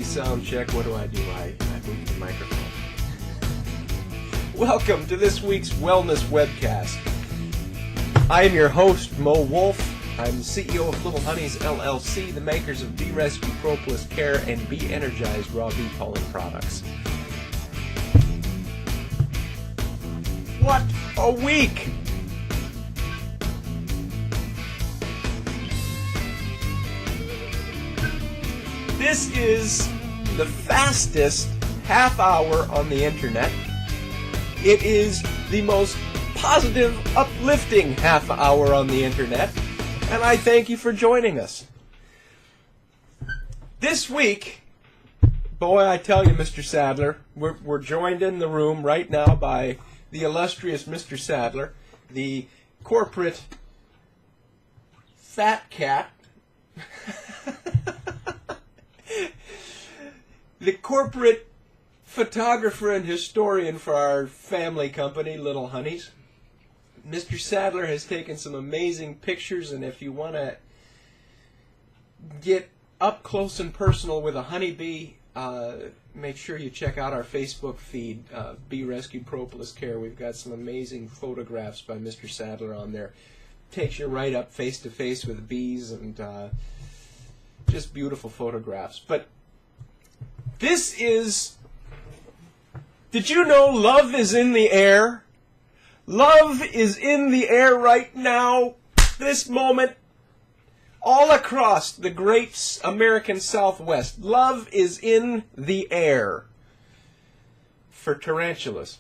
sound check. What do? I move the microphone. Welcome to this week's Wellness Webcast. I am your host, Mo Wolf. I'm the CEO of Little Honeys, LLC, the makers of Bee Rescue Propolis Care and Bee Energized Raw Bee Pollen products. What a week! This is the fastest half hour on the internet. It is the most positive, uplifting half hour on the internet, and I thank you for joining us. This week, boy, I tell you, Mr. Sadler, we're joined in the room right now by the illustrious Mr. Sadler, the corporate fat cat, the corporate photographer and historian for our family company, Little Honeys. Mr. Sadler has taken some amazing pictures, and if you want to get up close and personal with a honeybee, make sure you check out our Facebook feed, Bee Rescue Propolis Care. We've got some amazing photographs by Mr. Sadler on there. Takes you right up face to face with bees, and just beautiful photographs. But this is... Did you know love is in the air? Love is in the air right now, this moment, all across the great American Southwest. Love is in the air for tarantulas.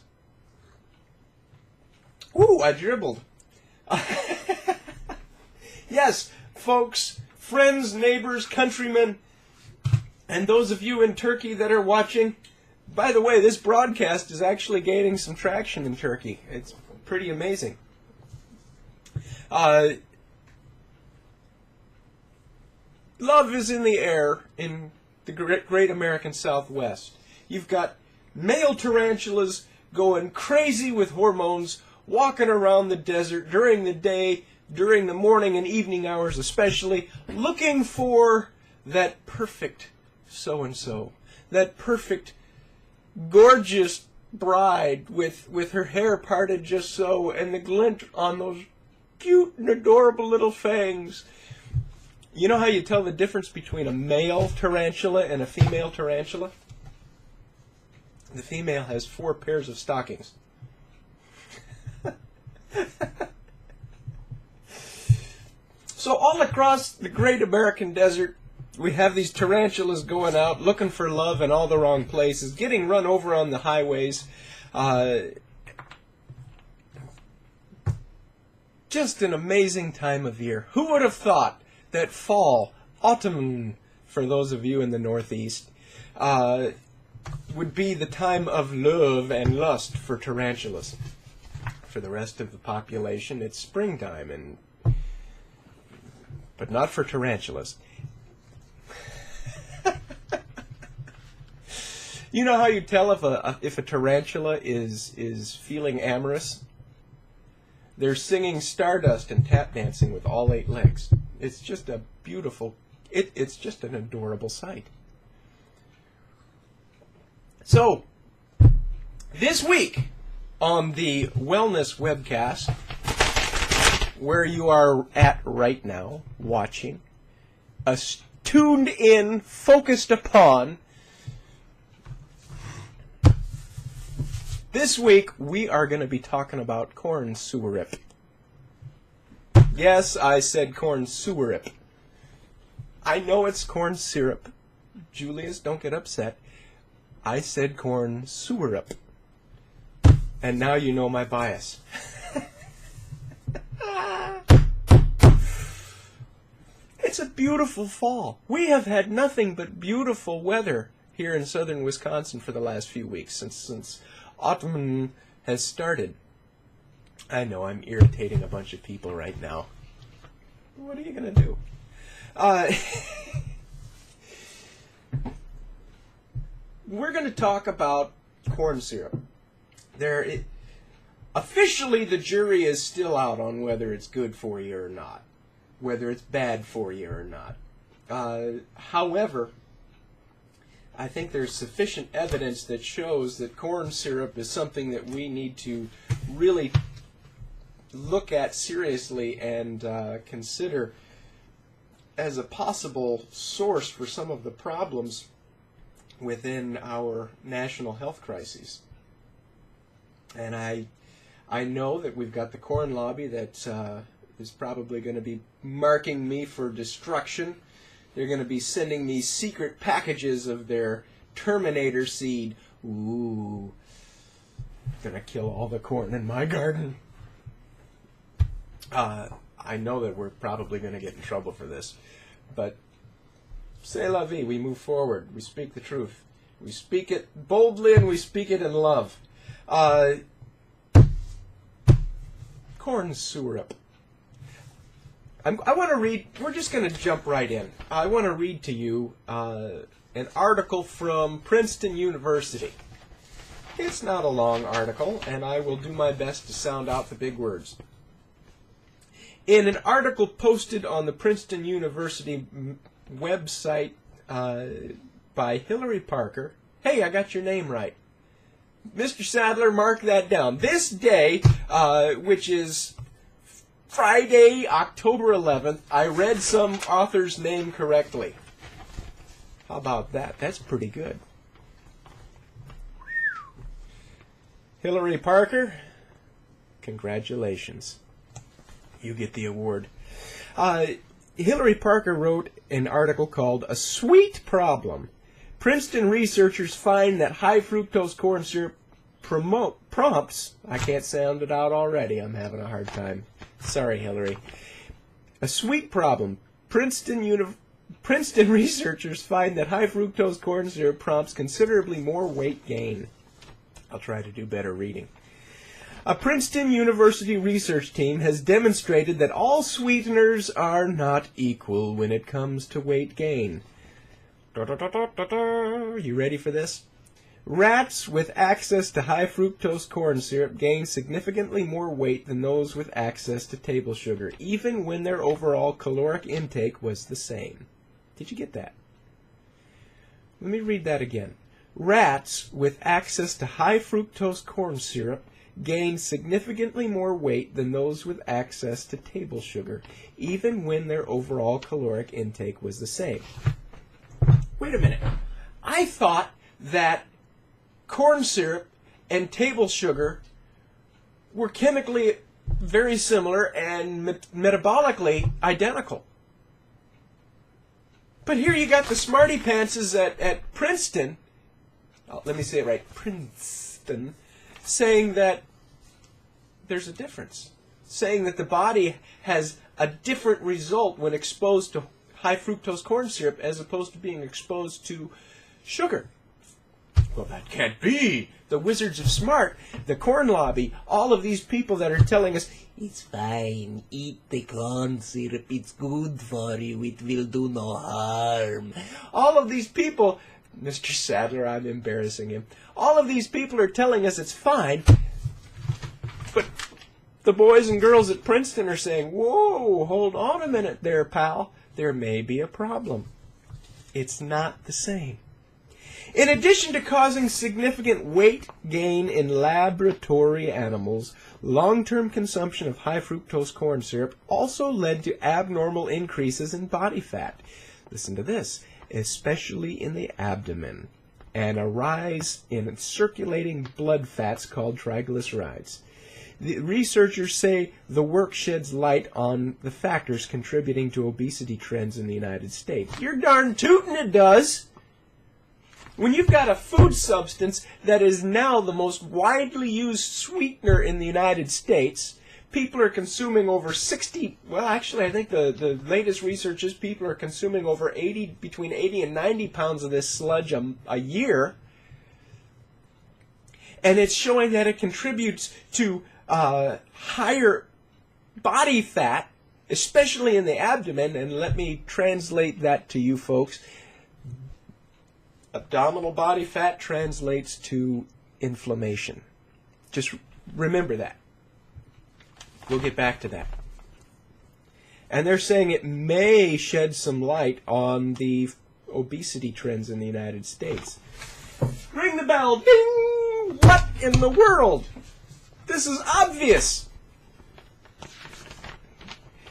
Ooh, I dribbled. Yes, folks, friends, neighbors, countrymen, and those of you in Turkey that are watching. By the way, this broadcast is actually gaining some traction in Turkey. It's pretty amazing. Love is in the air in the great American Southwest. You've got male tarantulas going crazy with hormones, walking around the desert during the day, during the morning and evening hours especially, looking for that perfect so-and-so, that perfect gorgeous bride with her hair parted just so, and the glint on those cute and adorable little fangs. You know how you tell the difference between a male tarantula and a female tarantula? The female has 4 pairs of stockings. So all across the great American desert, we have these tarantulas going out, looking for love in all the wrong places, getting run over on the highways. Just an amazing time of year. Who would have thought that fall, autumn, for those of you in the Northeast, would be the time of love and lust for tarantulas? For the rest of the population, it's springtime, but not for tarantulas. You know how you tell if a tarantula is feeling amorous? They're singing Stardust and tap dancing with all 8 legs. It's just a beautiful, it's just an adorable sight. So, this week on the Wellness Webcast, where you are at right now, watching, tuned in, focused upon, this week, we are going to be talking about corn syrup. Yes, I said corn syrup. I know it's corn syrup. Julius, don't get upset. I said corn syrup. And now you know my bias. It's a beautiful fall. We have had nothing but beautiful weather here in southern Wisconsin for the last few weeks, since autumn has started. I know I'm irritating a bunch of people right now. What are you going to do? We're going to talk about corn syrup. Officially, the jury is still out on whether it's good for you or not, whether it's bad for you or not. However, I think there's sufficient evidence that shows that corn syrup is something that we need to really look at seriously and consider as a possible source for some of the problems within our national health crises. And I know that we've got the corn lobby that is probably going to be marking me for destruction. They're going to be sending me secret packages of their Terminator seed. Ooh, going to kill all the corn in my garden. I know that we're probably going to get in trouble for this, but c'est la vie. We move forward. We speak the truth. We speak it boldly and we speak it in love. Corn syrup. I want to read, we're just going to jump right in. I want to read to you an article from Princeton University. It's not a long article, and I will do my best to sound out the big words. In an article posted on the Princeton University website by Hillary Parker, hey, I got your name right. Mr. Sadler, mark that down. This day, which is Friday, October 11th, I read some author's name correctly. How about that? That's pretty good. Hillary Parker, congratulations. You get the award. Hillary Parker wrote an article called A Sweet Problem. Princeton researchers find that high-fructose corn syrup prompts, I can't sound it out already, I'm having a hard time. Sorry, Hillary. A sweet problem. Princeton researchers find that high-fructose corn syrup prompts considerably more weight gain. I'll try to do better reading. A Princeton University research team has demonstrated that all sweeteners are not equal when it comes to weight gain. You ready for this? Rats with access to high-fructose corn syrup gain significantly more weight than those with access to table sugar, even when their overall caloric intake was the same. Did you get that? Let me read that again. Rats with access to high-fructose corn syrup gain significantly more weight than those with access to table sugar, even when their overall caloric intake was the same. Wait a minute. I thought that corn syrup and table sugar were chemically very similar and metabolically identical. But here you got the smarty pantses at Princeton, let me say it right, Princeton, saying that there's a difference. Saying that the body has a different result when exposed to high fructose corn syrup as opposed to being exposed to sugar. Well, that can't be. The wizards of smart, the corn lobby, all of these people that are telling us, it's fine, eat the corn syrup, it's good for you, it will do no harm. All of these people, Mr. Sadler, I'm embarrassing him, all of these people are telling us it's fine, but the boys and girls at Princeton are saying, whoa, hold on a minute there, pal, there may be a problem. It's not the same. In addition to causing significant weight gain in laboratory animals, long-term consumption of high-fructose corn syrup also led to abnormal increases in body fat. Listen to this, especially in the abdomen, and a rise in circulating blood fats called triglycerides. The researchers say the work sheds light on the factors contributing to obesity trends in the United States. You're darn tootin' it does! When you've got a food substance that is now the most widely used sweetener in the United States, people are consuming over 60, well actually I think the latest research is people are consuming over 80, between 80 and 90 pounds of this sludge a year, and it's showing that it contributes to higher body fat, especially in the abdomen, and let me translate that to you folks. Abdominal body fat translates to inflammation. Just remember that. We'll get back to that. And they're saying it may shed some light on the obesity trends in the United States. Ring the bell. Ding! What in the world? This is obvious.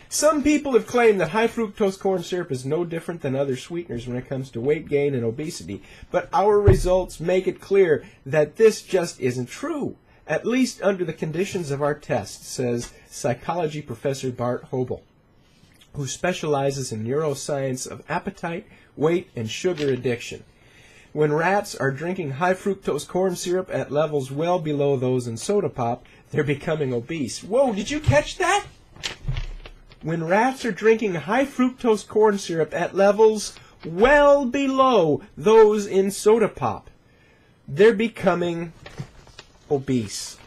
Some people have claimed that high fructose corn syrup is no different than other sweeteners when it comes to weight gain and obesity, but our results make it clear that this just isn't true, at least under the conditions of our test, says psychology professor Bart Hobel, who specializes in neuroscience of appetite, weight, and sugar addiction. When rats are drinking high fructose corn syrup at levels well below those in soda pop, they're becoming obese. Whoa, did you catch that? When rats are drinking high fructose corn syrup at levels well below those in soda pop, they're becoming obese.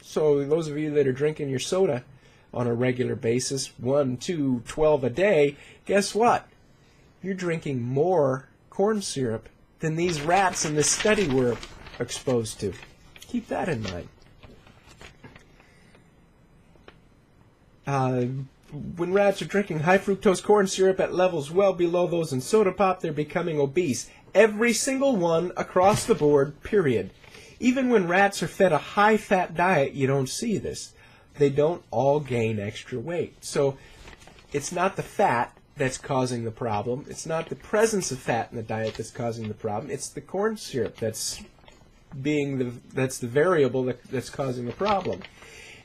So those of you that are drinking your soda on a regular basis, 1, 2, 12 a day, guess what? You're drinking more corn syrup than these rats in this study were exposed to. Keep that in mind. When rats are drinking high fructose corn syrup at levels well below those in soda pop, they're becoming obese. Every single one across the board, period. Even when rats are fed a high-fat diet, you don't see this. They don't all gain extra weight. So it's not the fat that's causing the problem. It's not the presence of fat in the diet that's causing the problem. It's the corn syrup that's the variable that's causing the problem.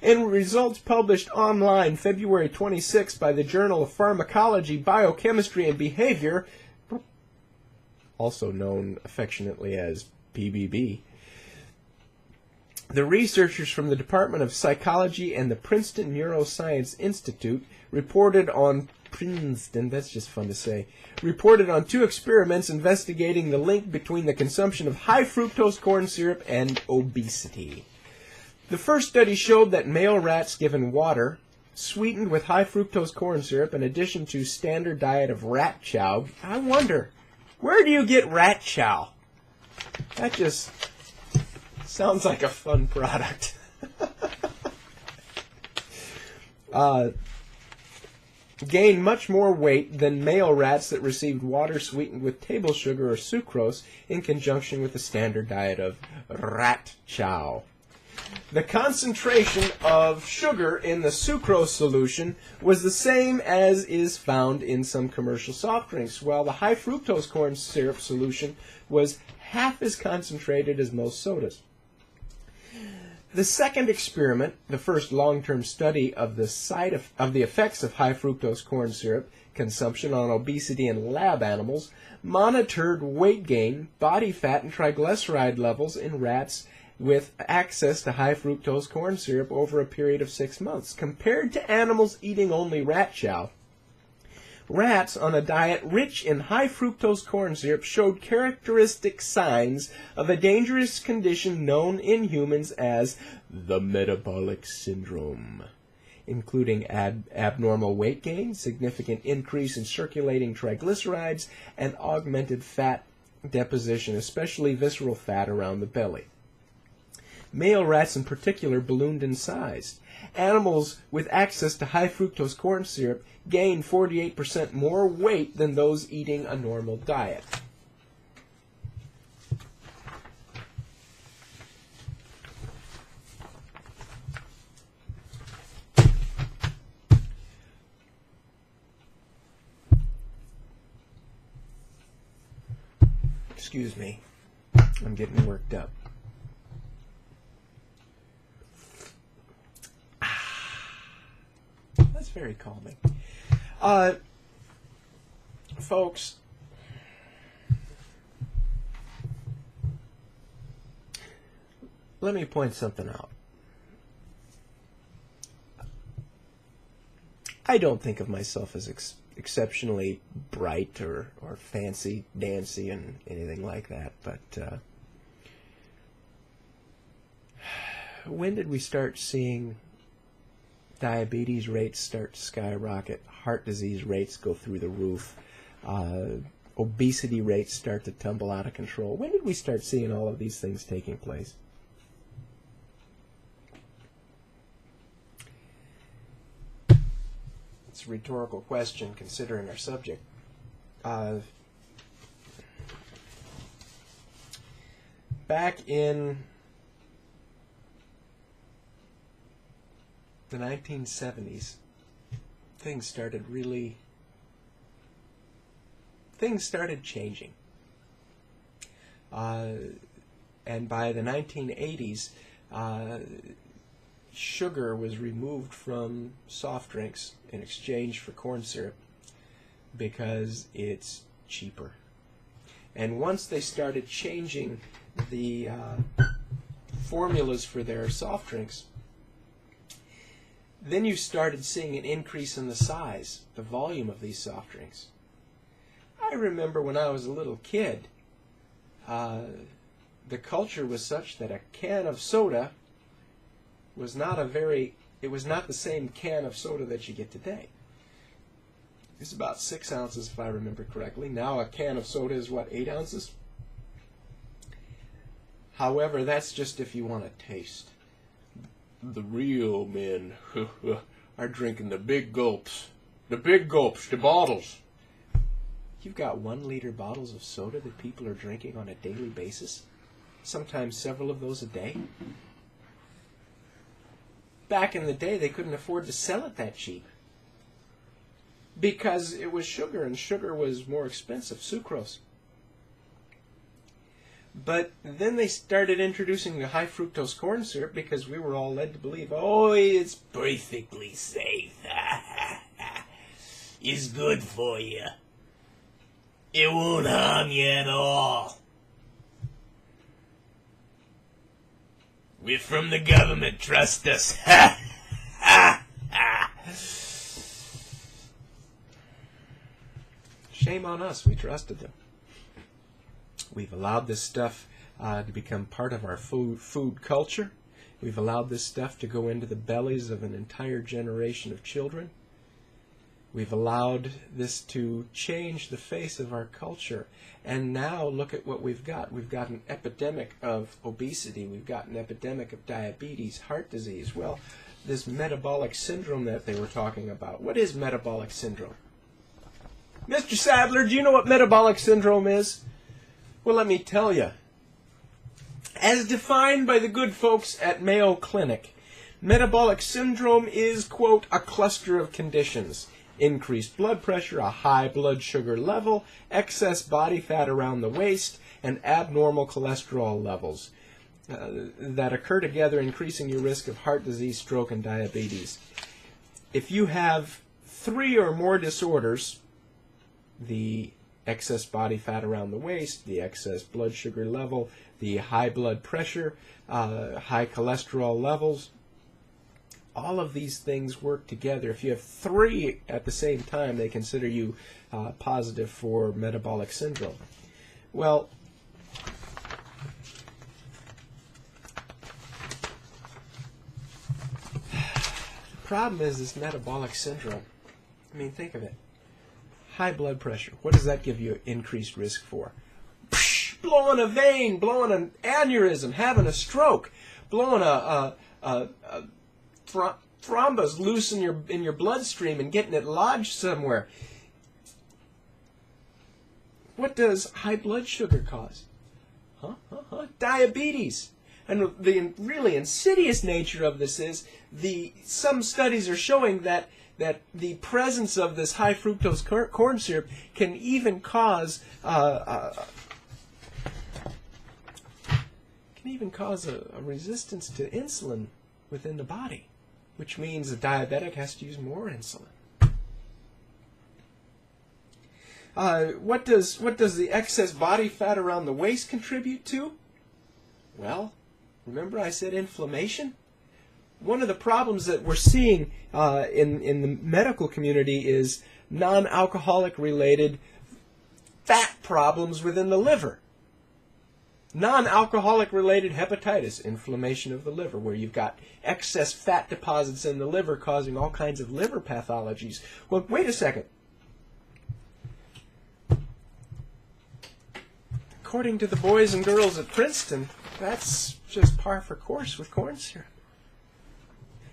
In results published online February 26 by the Journal of Pharmacology, Biochemistry, and Behavior, also known affectionately as PBB, the researchers from the Department of Psychology and the Princeton Neuroscience Institute reported on Princeton, that's just fun to say, reported on 2 experiments investigating the link between the consumption of high fructose corn syrup and obesity. The first study showed that male rats given water, sweetened with high fructose corn syrup, in addition to standard diet of rat chow. I wonder, where do you get rat chow? That just sounds like a fun product. Gained much more weight than male rats that received water sweetened with table sugar or sucrose in conjunction with the standard diet of rat chow. The concentration of sugar in the sucrose solution was the same as is found in some commercial soft drinks, while the high fructose corn syrup solution was half as concentrated as most sodas. The second experiment, the first long-term study of the effects of high fructose corn syrup consumption on obesity in lab animals, monitored weight gain, body fat, and triglyceride levels in rats with access to high fructose corn syrup over a period of 6 months. Compared to animals eating only rat chow, rats on a diet rich in high fructose corn syrup showed characteristic signs of a dangerous condition known in humans as the metabolic syndrome, including abnormal weight gain, significant increase in circulating triglycerides, and augmented fat deposition, especially visceral fat around the belly. Male rats in particular ballooned in size. Animals with access to high fructose corn syrup gained 48% more weight than those eating a normal diet. Excuse me, I'm getting worked up. That's very calming. Folks, let me point something out. I don't think of myself as exceptionally bright or fancy, dancy, and anything like that, but when did we start seeing diabetes rates start to skyrocket, heart disease rates go through the roof, obesity rates start to tumble out of control? When did we start seeing all of these things taking place? It's a rhetorical question considering our subject. back in the 1970s, things started changing. And by the 1980s, sugar was removed from soft drinks in exchange for corn syrup because it's cheaper. And once they started changing the formulas for their soft drinks, then you started seeing an increase in the size, the volume of these soft drinks. I remember when I was a little kid, the culture was such that a can of soda was not it was not the same can of soda that you get today. It's about 6 ounces, if I remember correctly. Now a can of soda is, what, 8 ounces? However, that's just if you want to taste. The real men are drinking the big gulps. The big gulps, the bottles. You've got 1 liter bottles of soda that people are drinking on a daily basis. Sometimes several of those a day. Back in the day, they couldn't afford to sell it that cheap, because it was sugar, and sugar was more expensive, sucrose. But then they started introducing the high-fructose corn syrup because we were all led to believe, oh, it's perfectly safe. It's good for you. It won't harm you at all. We're from the government, trust us. Shame on us, we trusted them. We've allowed this stuff to become part of our food culture. We've allowed this stuff to go into the bellies of an entire generation of children. We've allowed this to change the face of our culture. And now look at what we've got. We've got an epidemic of obesity. We've got an epidemic of diabetes, heart disease. Well, this metabolic syndrome that they were talking about. What is metabolic syndrome? Mr. Sadler, do you know what metabolic syndrome is? Well, let me tell you. As defined by the good folks at Mayo Clinic, metabolic syndrome is, quote, a cluster of conditions. Increased blood pressure, a high blood sugar level, excess body fat around the waist, and abnormal cholesterol levels that occur together, increasing your risk of heart disease, stroke, and diabetes. If you have 3 or more disorders, the excess body fat around the waist, the excess blood sugar level, the high blood pressure, high cholesterol levels, all of these things work together. If you have 3 at the same time, they consider you positive for metabolic syndrome. Well, the problem is this metabolic syndrome. I mean, think of it. High blood pressure. What does that give you increased risk for? Blowing a vein, blowing an aneurysm, having a stroke, blowing a thrombus loose in your bloodstream and getting it lodged somewhere. What does high blood sugar cause? Diabetes. And the really insidious nature of this is some studies are showing that the presence of this high fructose corn syrup can even cause a resistance to insulin within the body, which means a diabetic has to use more insulin. What does the excess body fat around the waist contribute to? Well, remember I said inflammation? One of the problems that we're seeing in the medical community is non-alcoholic related fat problems within the liver. Non-alcoholic related hepatitis, inflammation of the liver, where you've got excess fat deposits in the liver causing all kinds of liver pathologies. Well, wait a second. According to the boys and girls at Princeton, that's just par for course with corn syrup.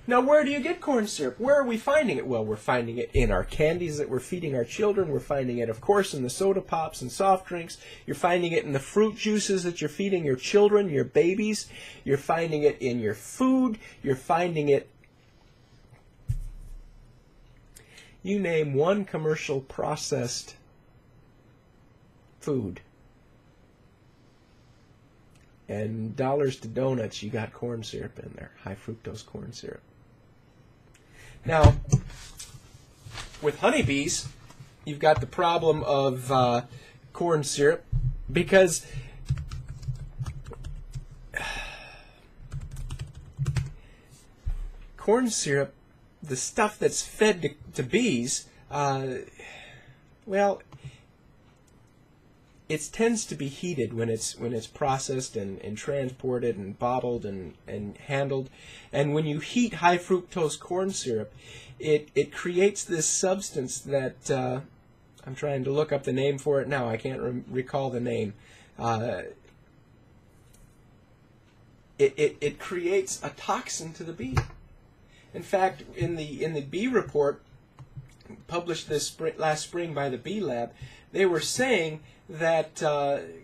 Now, where do you get corn syrup? Where are we finding it? Well, we're finding it in our candies that we're feeding our children. We're finding it, of course, in the soda pops and soft drinks. You're finding it in the fruit juices that you're feeding your children, your babies. You're finding it in your food. You're finding it... You name one commercial processed food, and dollars to donuts, you got corn syrup in there, high fructose corn syrup. Now, with honeybees, you've got the problem of corn syrup, because corn syrup, the stuff that's fed to bees, well, it tends to be heated when it's processed and transported and bottled and handled. And when you heat high fructose corn syrup, it creates this substance that I'm trying to look up the name for it now. I can't recall the name. It creates a toxin to the bee. In fact, in the bee report published last spring by the Bee Lab, they were saying that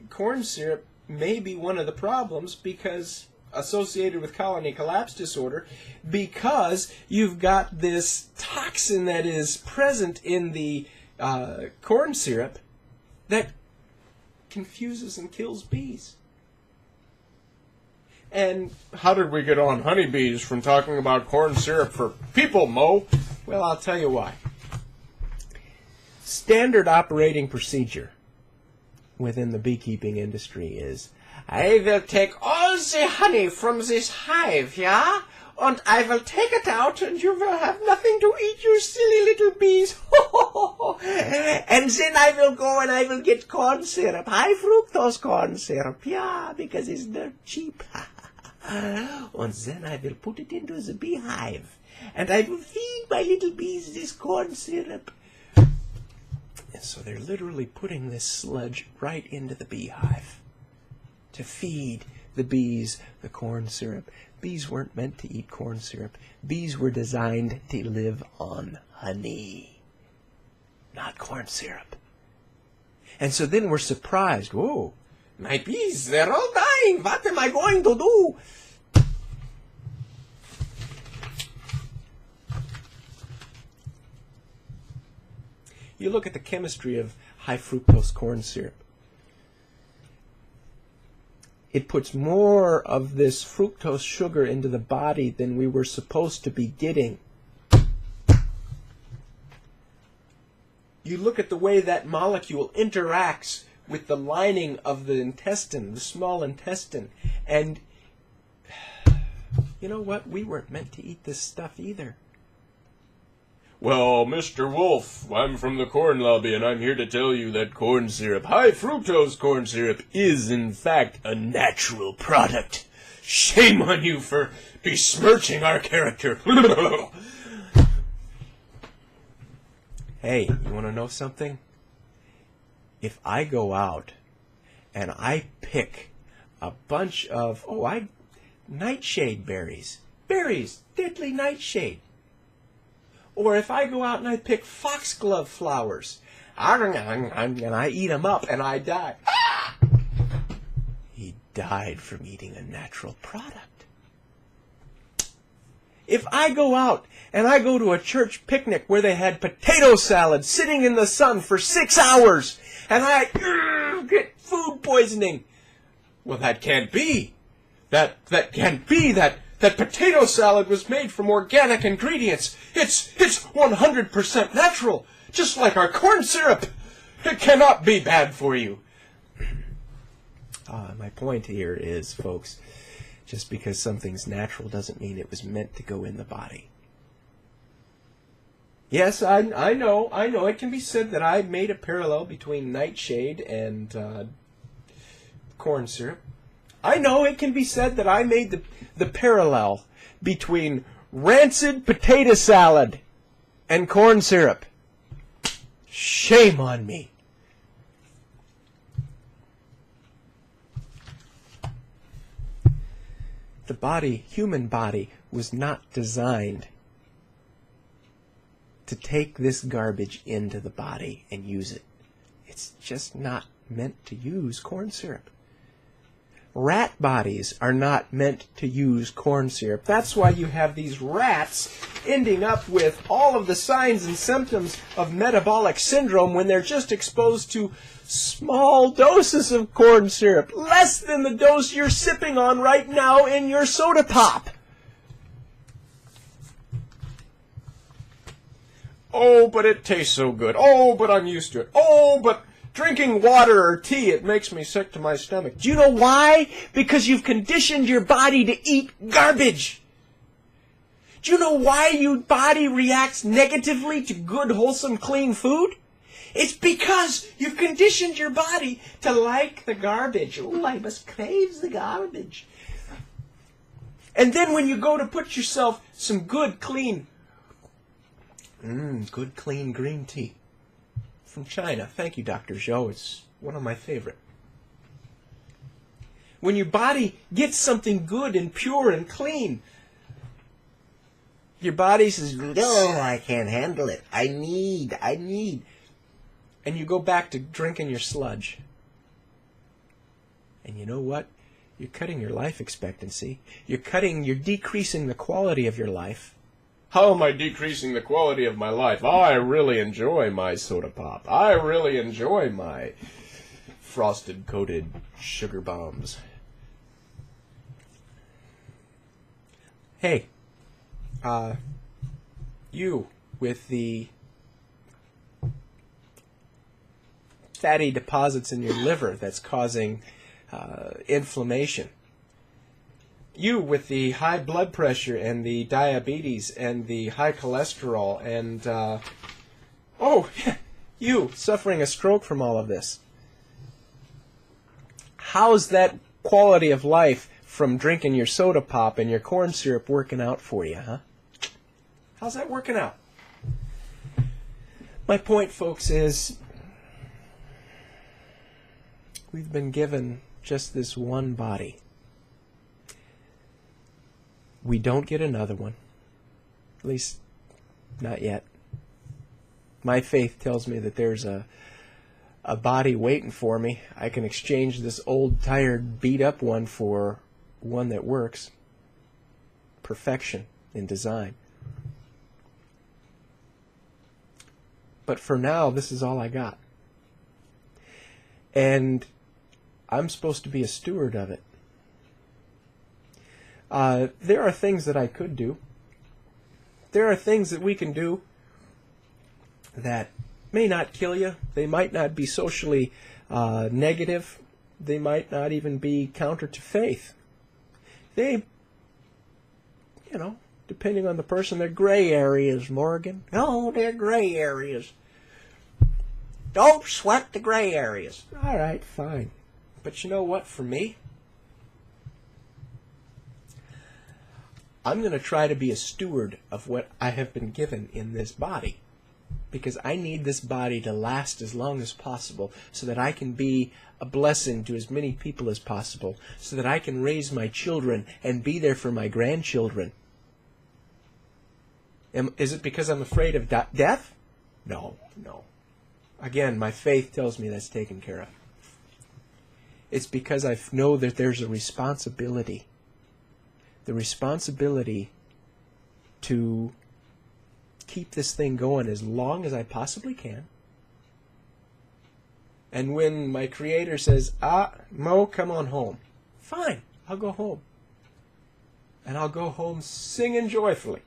corn syrup may be one of the problems because associated with colony collapse disorder, because you've got this toxin that is present in the corn syrup that confuses and kills bees. And how did we get on honeybees from talking about corn syrup for people, Mo? Well, I'll tell you why. Standard operating procedure within the beekeeping industry is, I will take all the honey from this hive, yeah? And I will take it out, and you will have nothing to eat, you silly little bees. And then I will go and I will get corn syrup, high fructose corn syrup, yeah, because it's not cheap. And then I will put it into the beehive, and I will feed my little bees this corn syrup. And so they're literally putting this sludge right into the beehive to feed the bees the corn syrup. Bees weren't meant to eat corn syrup. Bees were designed to live on honey, not corn syrup. And so then we're surprised. Whoa, my bees, they're all dying. What am I going to do? You look at the chemistry of high fructose corn syrup. It puts more of this fructose sugar into the body than we were supposed to be getting. You look at the way that molecule interacts with the lining of the intestine, the small intestine, and you know what? We weren't meant to eat this stuff either. Well, Mr. Wolf, I'm from the corn lobby, and I'm here to tell you that corn syrup, high fructose corn syrup, is in fact a natural product. Shame on you for besmirching our character. Hey, you want to know something? If I go out and I pick a bunch of, nightshade berries, deadly nightshade. Or if I go out and I pick foxglove flowers, and I eat them up and I die. He died from eating a natural product. If I go out and I go to a church picnic where they had potato salad sitting in the sun for 6 hours, and I get food poisoning, well, that can't be. That can't be. That potato salad was made from organic ingredients. It's 100% natural, just like our corn syrup. It cannot be bad for you. My point here is, folks, just because something's natural doesn't mean it was meant to go in the body. Yes, I know. It can be said that I made a parallel between nightshade and corn syrup. I know it can be said that I made the parallel between rancid potato salad and corn syrup. Shame on me. The body, human body, was not designed to take this garbage into the body and use it. It's just not meant to use corn syrup. Rat bodies are not meant to use corn syrup. That's why you have these rats ending up with all of the signs and symptoms of metabolic syndrome when they're just exposed to small doses of corn syrup, less than the dose you're sipping on right now in your soda pop. Oh, but it tastes so good. Oh, but I'm used to it. Oh, but drinking water or tea, it makes me sick to my stomach. Do you know why? Because you've conditioned your body to eat garbage. Do you know why your body reacts negatively to good, wholesome, clean food? It's because you've conditioned your body to like the garbage. Oh, I must crave the garbage. And then when you go to put yourself some good, clean green tea from China. Thank you, Dr. Zhou. It's one of my favorite. When your body gets something good and pure and clean, your body says, no, I can't handle it. I need. And you go back to drinking your sludge. And you know what? You're cutting your life expectancy. You're decreasing the quality of your life. How am I decreasing the quality of my life? I really enjoy my soda pop. I really enjoy my frosted coated sugar bombs. Hey, you with the fatty deposits in your liver that's causing inflammation. You with the high blood pressure and the diabetes and the high cholesterol and, you suffering a stroke from all of this. How's that quality of life from drinking your soda pop and your corn syrup working out for you, huh? How's that working out? My point, folks, is we've been given just this one body. We don't get another one. At least, not yet. My faith tells me that there's a body waiting for me. I can exchange this old, tired, beat-up one for one that works. Perfection in design. But for now, this is all I got. And I'm supposed to be a steward of it. There are things that I could do. There are things that we can do that may not kill you. They might not be socially negative. They might not even be counter to faith. They, depending on the person, they're gray areas, Morgan. Oh, they're gray areas. Don't sweat the gray areas. All right, fine. But you know what, for me? I'm going to try to be a steward of what I have been given in this body, because I need this body to last as long as possible so that I can be a blessing to as many people as possible, so that I can raise my children and be there for my grandchildren. Is it because I'm afraid of death? No. Again, my faith tells me that's taken care of. It's because I know that there's a responsibility. The responsibility to keep this thing going as long as I possibly can. And when my Creator says, Mo, come on home. Fine, I'll go home. And I'll go home singing joyfully.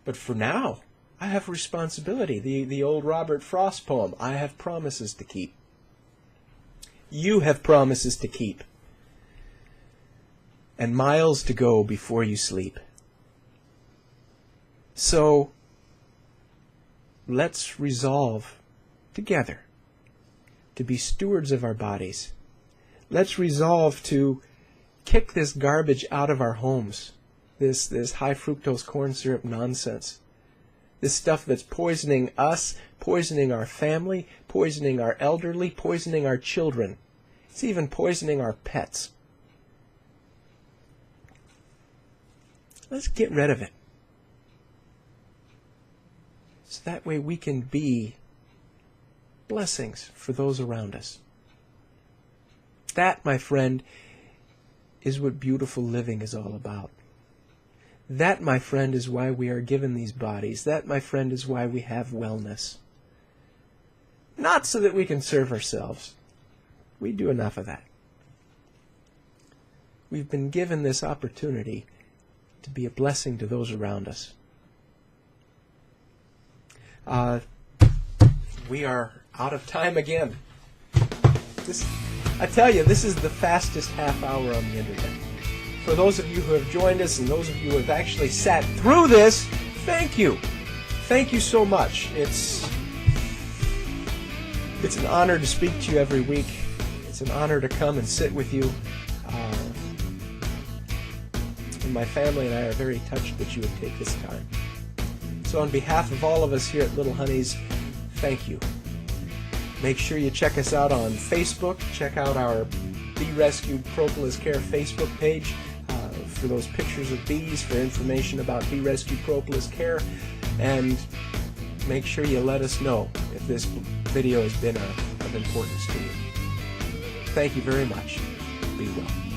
But for now, I have responsibility. The old Robert Frost poem, I have promises to keep. You have promises to keep. And miles to go before you sleep. So, let's resolve together to be stewards of our bodies. Let's resolve to kick this garbage out of our homes, this high-fructose corn syrup nonsense, this stuff that's poisoning us, poisoning our family, poisoning our elderly, poisoning our children. It's even poisoning our pets. Let's get rid of it. So that way we can be blessings for those around us. That, my friend, is what beautiful living is all about. That, my friend, is why we are given these bodies. That, my friend, is why we have wellness. Not so that we can serve ourselves. We do enough of that. We've been given this opportunity to be a blessing to those around us. We are out of time again. I tell you, this is the fastest half hour on the internet. For those of you who have joined us and those of you who have actually sat through this, thank you. Thank you so much. It's an honor to speak to you every week. It's an honor to come and sit with you. And my family and I are very touched that you would take this time. So on behalf of all of us here at Little Honeys, thank you. Make sure you check us out on Facebook. Check out our Bee Rescued Propolis Care Facebook page for those pictures of bees, for information about Bee Rescued Propolis Care, and make sure you let us know if this video has been of importance to you. Thank you very much. Be well.